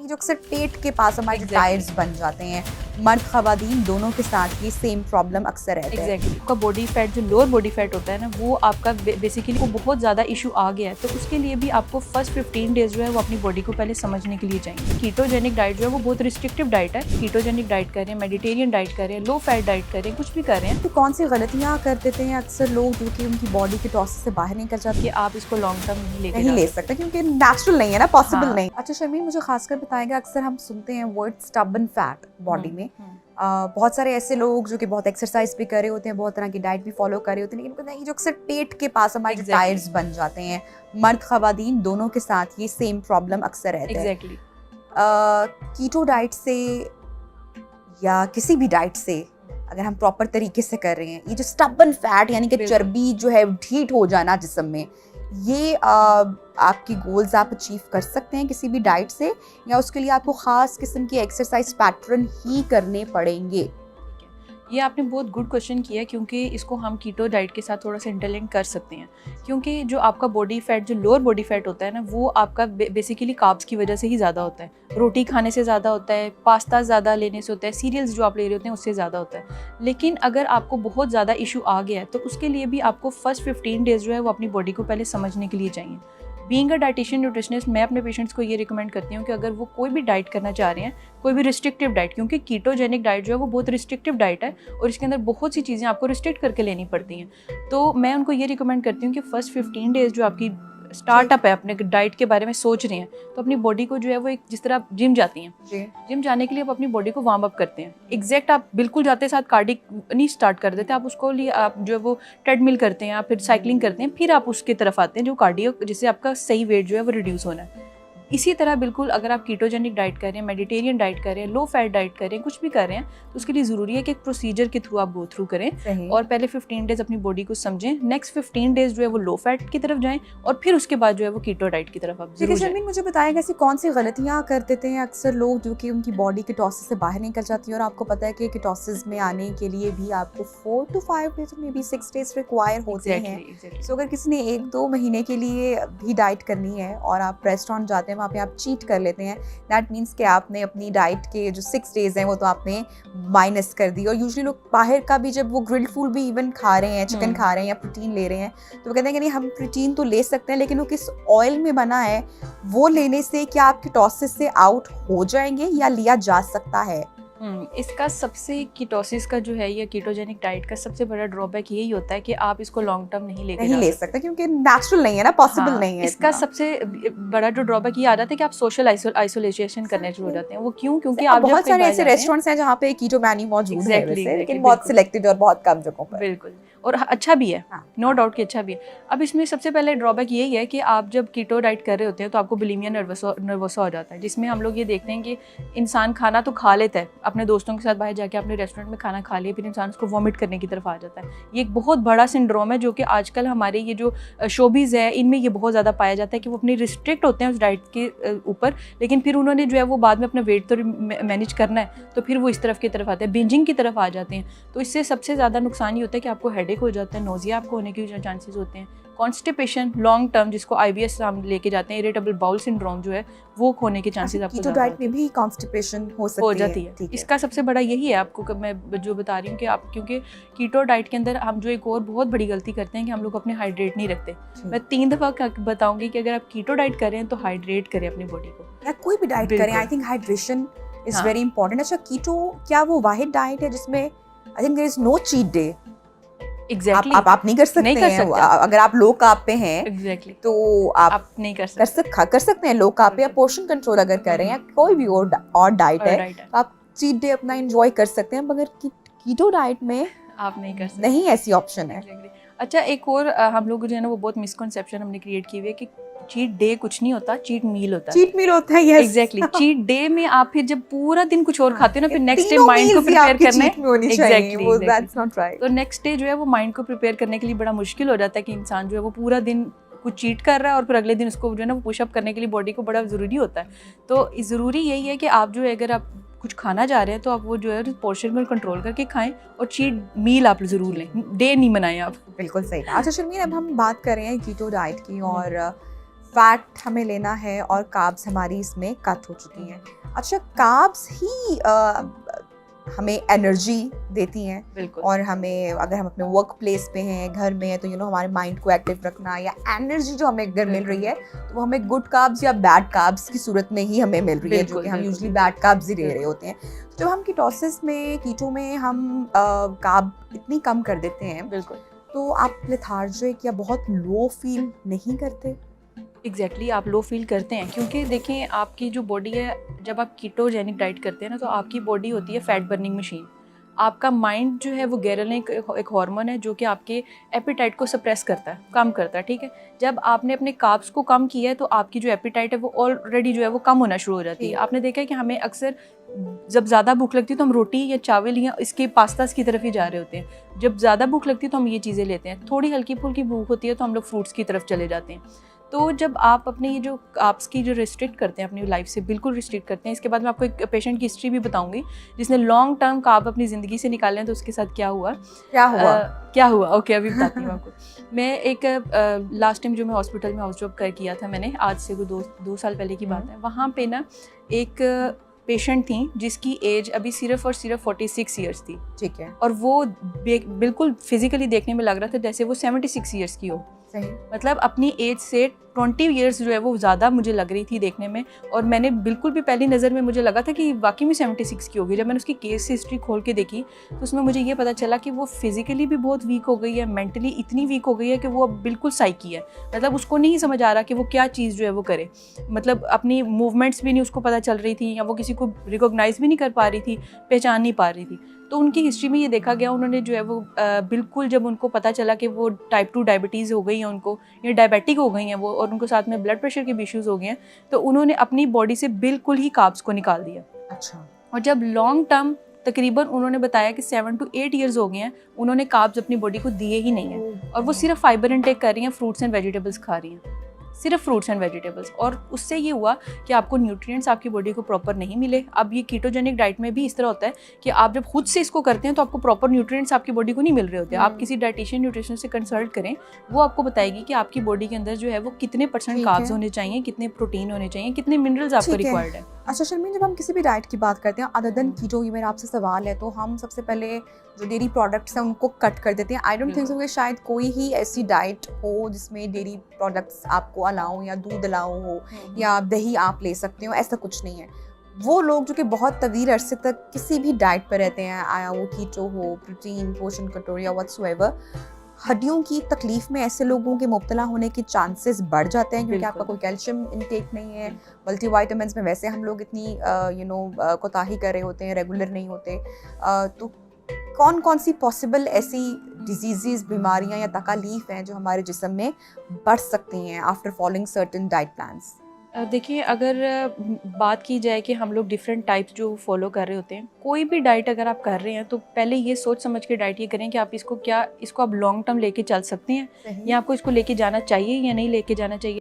जो अक्सर पेट के पास हमारे टायर्स बन जाते हैं, मर्द ख़वातीन दोनों के साथ ये सेम प्रॉब्लम अक्सर रहता है। आपका बॉडी फैट जो लोअर बॉडी फैट होता है ना, वो आपका बेसिकली वो बहुत ज़्यादा इशू आ गया है, तो उसके लिए भी आपको फर्स्ट 15 डेज जो है वो अपनी बॉडी को पहले समझने के लिए चाहिए। कीटोजेनिक डाइट जो है वो बहुत रिस्ट्रिक्टिव डाइट है। कीटोजेनिक डाइट कर रहे हैं, मेडिटेरियन डाइट कर रहे हैं, लो फैट डाइट कर रहे हैं, कुछ भी कर रहे हैं। तो कौन सी गलतियाँ कर देते हैं अक्सर लोग जो कि उनकी बॉडी के टॉसिस से बाहर निकल जाती है? कि आप इसको लॉन्ग टर्म नहीं ले सकते क्योंकि नेचुरल नहीं है ना, पॉसिबल हाँ। नहीं। अच्छा शर्मीन, मुझे खासकर बताएगा, अक्सर हम सुनते हैं वर्ड स्टबन फैट बॉडी में। बहुत सारे ऐसे लोग जो कि बहुत एक्सरसाइज भी कर रहे होते हैं, बहुत तरह की डाइट भी फॉलो कर रहे होते हैं, लेकिन पता नहीं जो अक्सर पेट के पास हमारे टायर्स बन जाते हैं, मर्द ख़वातीन दोनों के साथ ये सेम प्रॉब्लम अक्सर रहता है। कीटो डाइट से या किसी भी डाइट से अगर हम प्रॉपर तरीके से कर रहे हैं, ये जो स्टबन फैट यानी कि चर्बी जो है ढीठ हो जाना जिस्म में, ये आपकी गोल्स आप अचीव कर सकते हैं किसी भी डाइट से, या उसके लिए आपको ख़ास किस्म की एक्सरसाइज पैटर्न ही करने पड़ेंगे? ये आपने बहुत गुड क्वेश्चन किया, क्योंकि इसको हम कीटो डाइट के साथ थोड़ा सा इंटरलिंक कर सकते हैं। क्योंकि जो आपका बॉडी फैट, जो लोअर बॉडी फैट होता है ना, वो आपका बेसिकली कार्ब्स की वजह से ही ज़्यादा होता है। रोटी खाने से ज़्यादा होता है, पास्ता ज़्यादा लेने से होता है, सीरियल्स जो आप ले रहे होते हैं उससे ज़्यादा होता है। लेकिन अगर आपको बहुत ज़्यादा इशू आ गया है, तो उसके लिए भी आपको फर्स्ट 15 डेज जो है वो अपनी बॉडी को पहले समझने के लिए चाहिए। बीइंग अ डाइटिशियन न्यूट्रिशनिस्ट, मैं अपने पेशेंट्स को ये रिकमेंड करती हूँ कि अगर वो कोई भी डाइट करना चाह रहे हैं, कोई भी रिस्ट्रिक्टिव डाइट, क्योंकि कीटोजेनिक डाइट जो है वो बहुत रिस्ट्रिक्टिव डाइट है और इसके अंदर बहुत सी चीज़ें आपको रिस्ट्रिक्ट करके लेनी पड़ती हैं। तो मैं उनको ये रिकमेंड करती हूँ कि फर्स्ट 15 डेज जो आपकी स्टार्टअप है, अपने डाइट के बारे में सोच रहे हैं, तो अपनी बॉडी को जो है वो एक, जिस तरह आप जिम जाती हैं, जिम जाने के लिए आप अपनी बॉडी को वार्म अप करते हैं। एग्जैक्ट आप बिल्कुल जाते साथ कार्डिक नहीं स्टार्ट कर देते, आप उसको लिए आप जो है वो ट्रेडमिल करते हैं, आप फिर साइकिलिंग करते हैं, फिर आप उसकी तरफ आते हैं जो कार्डियो, जिससे आपका सही वेट जो है वो रिड्यूस होना है। इसी तरह बिल्कुल अगर आप कीटोजेनिक डाइट कर रहे हैं, मेडिटेरियन डाइट कर रहे हैं, लो फैट डाइट कर रहे हैं, कुछ भी कर रहे हैं, तो उसके लिए ज़रूरी है कि एक प्रोसीजर के थ्रू आप गो थ्रू करें और पहले 15 डेज अपनी बॉडी को समझें। नेक्स्ट 15 डेज जो है वो लो फैट की तरफ जाएं और फिर उसके बाद जो है वो कीटो डाइट की तरफ आप जरूर जाएं। शर्मीन, मुझे बताएगा ऐसी कौन सी गलतियाँ कर देते हैं अक्सर लोग जो कि उनकी बॉडी कीटोसिस से बाहर निकल जाती है, और आपको पता है कि कीटोसिस में आने के लिए भी आपको 4 to 5 days, may be 6 days require होते हैं। सो अगर किसी ने 1-2 महीने के लिए भी डाइट करनी है और आप रेस्टोरेंट जाते हैं, वहाँ पे आप चीट कर लेते हैं, दैट मीन्स कि आपने अपनी डाइट के जो 6 डेज हैं वो तो आपने माइनस कर दी। और यूजुअली लोग बाहर का भी, जब वो ग्रिल्ड फूड भी इवन खा रहे हैं, चिकन खा रहे हैं या प्रोटीन ले रहे हैं, तो वो कहते हैं कि नहीं, हम प्रोटीन तो ले सकते हैं, लेकिन वो किस ऑयल में बना है वो लेने से क्या आप कीटोसिस से आउट हो जाएंगे या लिया जा सकता है? इसका सबसे कीटोसिस का जो है या कीटोजेनिक डाइट का सबसे बड़ा ड्रॉबैक यही होता है कि आप इसको लॉन्ग टर्म नहीं ले सकते क्योंकि नेचुरल नहीं है ना, पॉसिबल नहीं है। इसका सबसे बड़ा जो ड्रॉबैक ये आ जाता है कि आप सोशल आइसोलेशन करने शुरू हो जाते हैं। वो क्यों? क्योंकि आप बहुत सारे ऐसे रेस्टोरेंट्स हैं जहाँ पे कीटो मेन्यू मौजूद है, लेकिन बहुत सिलेक्टेड और बहुत कम जगहों पर। बिल्कुल, और अच्छा भी है, नो डाउट कि अच्छा भी है। अब इसमें सबसे पहले ड्रॉबैक यही है कि आप जब कीटो डाइट कर रहे होते हैं तो आपको बुलिमिया नर्वोसा हो जाता है, जिसमें हम लोग ये देखते हैं कि इंसान खाना तो खा लेता है, अपने दोस्तों के साथ बाहर जाके अपने रेस्टोरेंट में खाना खा लिया, फिर इंसान उसको वॉमिट करने की तरफ आ जाता है। ये एक बहुत बड़ा सिंड्रोम है जो कि आजकल हमारे ये जो शोबीज़ है इनमें ये बहुत ज़्यादा पाया जाता है कि वो अपनी रिस्ट्रिक्ट होते हैं उस डाइट के ऊपर, लेकिन फिर उन्होंने जो है वो बाद में अपना वेट तो मैनेज करना है, तो फिर वो इस तरफ की तरफ आते हैं, बिंजिंग की तरफ आ जाते हैं। तो इससे सबसे ज़्यादा नुकसान ये होता है कि आपको हेडेक हो जाता है, नोजिया आपको होने के चांसेस होते हैं, कॉन्स्टिपेशन लॉन्ग टर्म जिसको IBS हम लेके जाते हैं, इरिटेबल बाउल सिंड्रोम जो है वो होने के चांसेस आपको कीटो डाइट में भी कॉन्स्टिपेशन हो जाती है। इसका सबसे बड़ा यही है आपको मैं जो बता रही हूँ कि आप, क्योंकि कीटो डाइट के अंदर हम जो एक और बहुत बड़ी गलती करते हैं कि हम लोग अपने हाइड्रेट नहीं रखते। मैं 3 दफ़ा बताऊंगी कि अगर आप कीटो डाइट करें तो हाइड्रेट करें अपनी बॉडी को, या कोई भी डाइट करें, I think hydration is very important. अच्छा, कीटो क्या वो वाहिद डाइट है जिसमें I think there is no cheat day? Exactly. आप नहीं कर सकते हैं। अगर आप लो कार्ब पे हैं तो आप नहीं कर सकते हैं लो कार्ब पे, या पोर्शन कंट्रोल अगर कर रहे हैं, कोई भी और डाइट है तो आप चीट डे अपना एंजॉय कर सकते हैं, मगर कीटो डाइट में आप नहीं कर सकते, नहीं ऐसी ऑप्शन है। अच्छा, एक और हम लोग जो है ना वो बहुत मिसकंसेप्शन हमने क्रिएट की हुई है कि चीट डे कुछ नहीं होता, चीट मील होता है। चीट मील होता है, यस एग्जैक्टली। चीट डे में आप फिर जब पूरा दिन कुछ और खाते हो ना, फिर नेक्स्ट डे माइंड को प्रिपेयर करना है। एग्जैक्टली। तो नेक्स्ट डे जो है वो माइंड को प्रिपेयर करने के लिए बड़ा मुश्किल हो जाता है कि इंसान जो है वो पूरा दिन कुछ चीट कर रहा है और फिर अगले दिन उसको जो है ना वो पुशअप करने के लिए बॉडी को बड़ा ज़रूरी होता है। तो ज़रूरी यही है कि आप जो है अगर आप कुछ खाना जा रहे हैं तो आप वो जो है पोर्शन में कंट्रोल करके खाएं और चीट मील आप ज़रूर लें, डे नहीं बनाएं आप। बिल्कुल सही। अच्छा शर्मीन, अब हम बात कर रहे हैं कीटो डाइट की, और फैट हमें लेना है और कार्ब्स हमारी इसमें कट हो चुकी हैं। अच्छा, कार्ब्स ही हमें एनर्जी देती हैं बिल्कुल। और हमें, अगर हम अपने वर्क प्लेस पे हैं, घर में हैं, तो हमारे माइंड को एक्टिव रखना या एनर्जी जो हमें अगर मिल रही है तो वो हमें गुड कार्ब्स या बैड कार्ब्स की सूरत में ही हमें मिल रही है, जो कि हम यूजुअली बैड कार्ब्स ही ले रहे होते हैं। तो जब हम कीटोसिस में, कीटो में हम कार्ब इतनी कम कर देते हैं, बिल्कुल, तो आप लेथार्जिक या बहुत लो फील नहीं करते? एग्जैक्टली आप लो फील करते हैं, क्योंकि देखें आपकी जो बॉडी है, जब आप कीटोजेनिक डाइट करते हैं ना, तो आपकी बॉडी होती है फैट बर्निंग मशीन। आपका माइंड जो है वो ग्रेलिन एक हार्मोन है जो कि आपके एपिटाइट को सप्रेस करता है, कम करता है, ठीक है। जब आपने अपने कार्ब्स को कम किया है तो आपकी जो एपिटाइट है वो ऑलरेडी जो है वो कम होना शुरू हो जाती है। आपने देखा है कि हमें अक्सर जब ज़्यादा भूख लगती है तो हम रोटी या चावल या इसके पास्तास की तरफ ही जा रहे होते हैं। जब ज़्यादा भूख लगती है तो हम ये चीज़ें लेते हैं। थोड़ी हल्की फुल्की भूख होती है तो हम लोग फ्रूट्स की तरफ चले जाते हैं। तो जब आप अपने ये जो कार्ब्स की जो रिस्ट्रिक्ट करते हैं अपनी लाइफ से, बिल्कुल रिस्ट्रिक्ट करते हैं। इसके बाद मैं आपको एक पेशेंट की हिस्ट्री भी बताऊंगी जिसने लॉन्ग टर्म कार्ब अपनी ज़िंदगी से निकाले हैं, तो उसके साथ क्या हुआ। ओके, अभी बताती हूँ आपको। मैं एक लास्ट टाइम जो मैं हॉस्पिटल में हाउस जॉब किया था मैंने, आज से कोई दो साल पहले की बात है। वहाँ पे ना एक पेशेंट थी जिसकी एज अभी सिर्फ और सिर्फ 46 ईयर्स थी, ठीक है, और वो बिल्कुल फिजिकली देखने में लग रहा था जैसे वो 76 ईयर्स की हो। सही। मतलब अपनी एज से 20 ईयर्स जो है वो ज़्यादा मुझे लग रही थी देखने में, और मैंने बिल्कुल भी पहली नज़र में मुझे लगा था कि वाकई में 76 की होगी। जब मैंने उसकी केस हिस्ट्री खोल के देखी तो उसमें मुझे ये पता चला कि वो फिजिकली भी बहुत वीक हो गई है, मेंटली इतनी वीक हो गई है कि वो अब बिल्कुल साइकी है। मतलब उसको नहीं समझ आ रहा कि वो क्या चीज़ जो है वो करे। मतलब अपनी मूवमेंट्स भी नहीं उसको पता चल रही थी, या वो किसी को रिकॉग्नाइज़ भी नहीं कर पा रही थी, पहचान नहीं पा रही थी। तो उनकी हिस्ट्री में ये देखा गया, उन्होंने जो है वो बिल्कुल, जब उनको पता चला कि वो टाइप 2 डायबिटीज़ हो गई है उनको, या डायबिटिक हो गई हैं वो, और उनको साथ में ब्लड प्रेशर के भी इश्यूज़ हो गए हैं, तो उन्होंने अपनी बॉडी से बिल्कुल ही कार्ब्स को निकाल दिया। अच्छा। और जब लॉन्ग टर्म, तकरीबन उन्होंने बताया कि 7 to 8 ईयर्स हो गए हैं, उन्होंने कार्ब्स अपनी बॉडी को दिए ही नहीं हैं, और वो सिर्फ फाइबर इनटेक कर रही हैं, फ्रूट्स एंड वेजिटेबल्स खा रही हैं, सिर्फ फ्रूट्स एंड वेजिटेबल्स। और उससे ये हुआ कि आपको न्यूट्रिएंट्स आपकी बॉडी को प्रॉपर नहीं मिले। अब ये कीटोजेनिक डाइट में भी इस तरह होता है कि आप जब खुद से इसको करते हैं तो आपको प्रॉपर न्यूट्रिएंट्स आपकी बॉडी को नहीं मिल रहे होते। आप किसी डाइटिशियन, न्यूट्रिशन से कंसल्ट करें, वो आपको बताएगी कि आपकी बॉडी के अंदर जो है वो कितने % कार्ब्स होने चाहिए, कितने प्रोटीन होने चाहिए, कितने मिनरल्स आपको रिक्वायर्ड है। अच्छा शर्मीन, जब हम किसी भी डाइट की बात करते हैं अदर देन कीटो, ये मेरा आपसे सवाल है, तो हम सबसे पहले जो डेयरी प्रोडक्ट्स हैं उनको कट कर देते हैं। आई डोंट थिंक सो कि शायद कोई ही ऐसी डाइट हो जिसमें डेयरी प्रोडक्ट्स आपको अलाउ या दूध अलाउ हो या दही आप ले सकते हो, ऐसा कुछ नहीं है। वो लोग जो कि बहुत तवील अरसे तक किसी भी डाइट पर रहते हैं, आया वो कीटो हो, प्रोटीन, पोषण कटोर या व्हाटसोएवर, हड्डियों की तकलीफ में ऐसे लोगों के मुब्तला होने के चांसेस बढ़ जाते हैं, क्योंकि आपका कोई कैल्शियम इनटेक नहीं है। मल्टीविटामिन्स में वैसे हम लोग इतनी कोताही कर रहे होते हैं, रेगुलर नहीं होते। तो कौन कौन सी पॉसिबल ऐसी डिजीज़, बीमारियां या तकालीफ हैं जो हमारे जिस्म में बढ़ सकती हैं after following certain diet plans? देखिए, अगर बात की जाए कि हम लोग डिफरेंट टाइप्स जो फॉलो कर रहे होते हैं, कोई भी डाइट अगर आप कर रहे हैं तो पहले ये सोच समझ के डाइट ये करें कि आप इसको आप लॉन्ग टर्म लेके चल सकते हैं, या आपको इसको लेके जाना चाहिए या नहीं लेके जाना चाहिए।